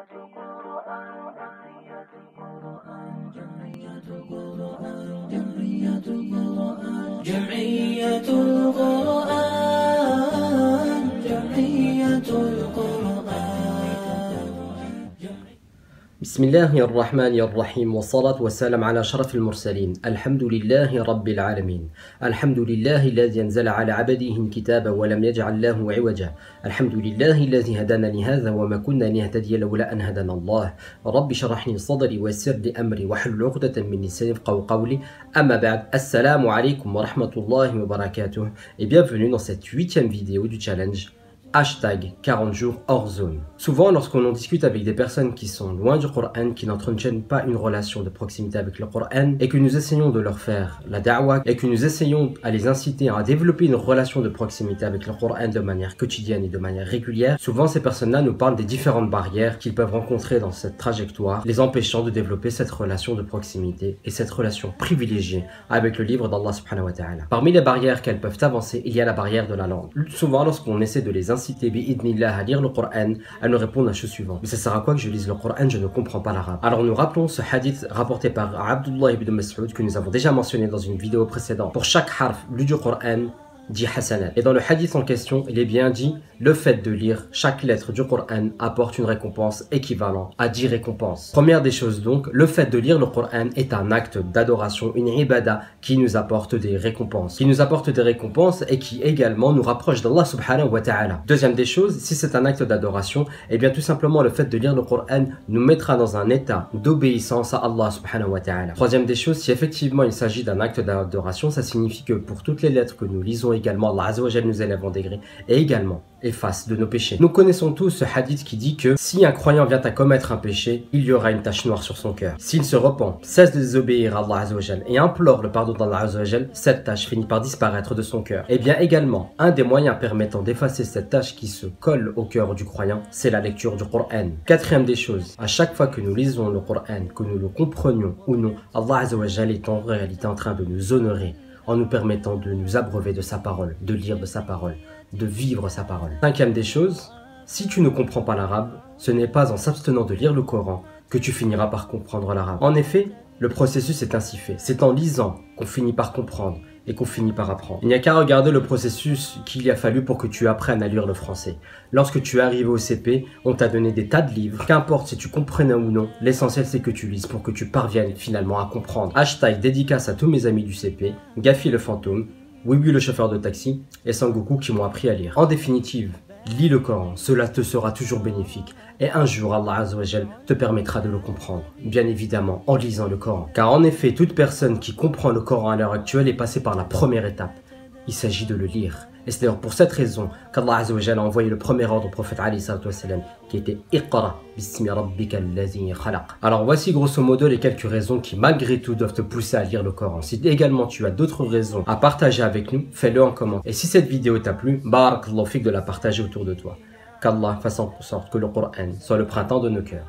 جمعية القرآن جمعية القرآن. بسم الله الرحمن الرحيم والصلاة والسلام على شرف المرسلين. الحمد لله رب العالمين. الحمد لله الذي أنزل على عبده الكتاب ولم يجعل له عوجا. الحمد لله الذي هدانا لهذا وما كنا لنهتدي لولا أن هدانا الله. رب اشرح لي صدري ويسر لي أمري واحلل عقدة من لساني يفقهوا قولي. أما بعد, Assalamu alaikum wa rahmatullahi wa barakatuh et bienvenue dans cette 8e vidéo du challenge Hashtag 40 jours hors zone. Souvent, lorsqu'on en discute avec des personnes qui sont loin du Coran, qui n'entretiennent pas une relation de proximité avec le Coran, et que nous essayons de leur faire la da'wah, et que nous essayons à les inciter à développer une relation de proximité avec le Coran de manière quotidienne et de manière régulière, souvent ces personnes-là nous parlent des différentes barrières qu'ils peuvent rencontrer dans cette trajectoire, les empêchant de développer cette relation de proximité et cette relation privilégiée avec le livre d'Allah subhanahu wa ta'ala. Parmi les barrières qu'elles peuvent avancer, il y a la barrière de la langue. Souvent, lorsqu'on essaie de les inciter à lire le Coran, elles nous répondent la chose suivante: mais ça sert à quoi que je lise le Coran, je ne comprends pas l'arabe. Alors nous rappelons ce hadith rapporté par Abdullah ibn Mas'ud que nous avons déjà mentionné dans une vidéo précédente. Pour chaque harf lu du Coran, dit hasanat. Et dans le hadith en question, il est bien dit: le fait de lire chaque lettre du Coran apporte une récompense équivalente à 10 récompenses. Première des choses donc, le fait de lire le Coran est un acte d'adoration, une ibada qui nous apporte des récompenses. Et qui également nous rapproche d'Allah subhanahu wa ta'ala. Deuxième des choses, si c'est un acte d'adoration, et bien tout simplement le fait de lire le Coran nous mettra dans un état d'obéissance à Allah subhanahu wa ta'ala. Troisième des choses, si effectivement il s'agit d'un acte d'adoration, ça signifie que pour toutes les lettres que nous lisons également, Allah Azza wa Jalla nous élève en degré et également efface de nos péchés. Nous connaissons tous ce hadith qui dit que si un croyant vient à commettre un péché, il y aura une tache noire sur son cœur. S'il se repent, cesse de désobéir à Allah Azza wa Jalla et implore le pardon d'Allah Azza wa Jalla, cette tache finit par disparaître de son cœur. Et bien également, un des moyens permettant d'effacer cette tache qui se colle au cœur du croyant, c'est la lecture du Coran. Quatrième des choses, à chaque fois que nous lisons le Coran, que nous le comprenions ou non, Allah Azza wa Jalla est en réalité en train de nous honorer en nous permettant de nous abreuver de sa parole, de lire de sa parole, de vivre sa parole. Cinquième des choses, si tu ne comprends pas l'arabe, ce n'est pas en s'abstenant de lire le Coran que tu finiras par comprendre l'arabe. En effet, le processus est ainsi fait. C'est en lisant qu'on finit par comprendre et qu'on finit par apprendre. Il n'y a qu'à regarder le processus qu'il y a fallu pour que tu apprennes à lire le français. Lorsque tu es arrivé au CP, on t'a donné des tas de livres. Qu'importe si tu comprenais ou non, l'essentiel c'est que tu lises pour que tu parviennes finalement à comprendre. Hashtag dédicace à tous mes amis du CP, Gafi le fantôme, Wibi le chauffeur de taxi et Sangoku qui m'ont appris à lire. En définitive, lis le Coran, cela te sera toujours bénéfique. Et un jour, Allah Azza wa Jal te permettra de le comprendre. Bien évidemment, en lisant le Coran. Car en effet, toute personne qui comprend le Coran à l'heure actuelle est passée par la première étape. Il s'agit de le lire. Et c'est d'ailleurs pour cette raison qu'Allah Azza wa Jal a envoyé le premier ordre au prophète alayhi salatu wassalam, qui était Iqra bismi rabbika alladhi khalaq. Alors voici grosso modo les quelques raisons qui malgré tout doivent te pousser à lire le Coran. Si également tu as d'autres raisons à partager avec nous, fais-le en commentaire. Et si cette vidéo t'a plu, barakallahu fik de la partager autour de toi. Qu'Allah fasse en sorte que le Coran soit le printemps de nos cœurs.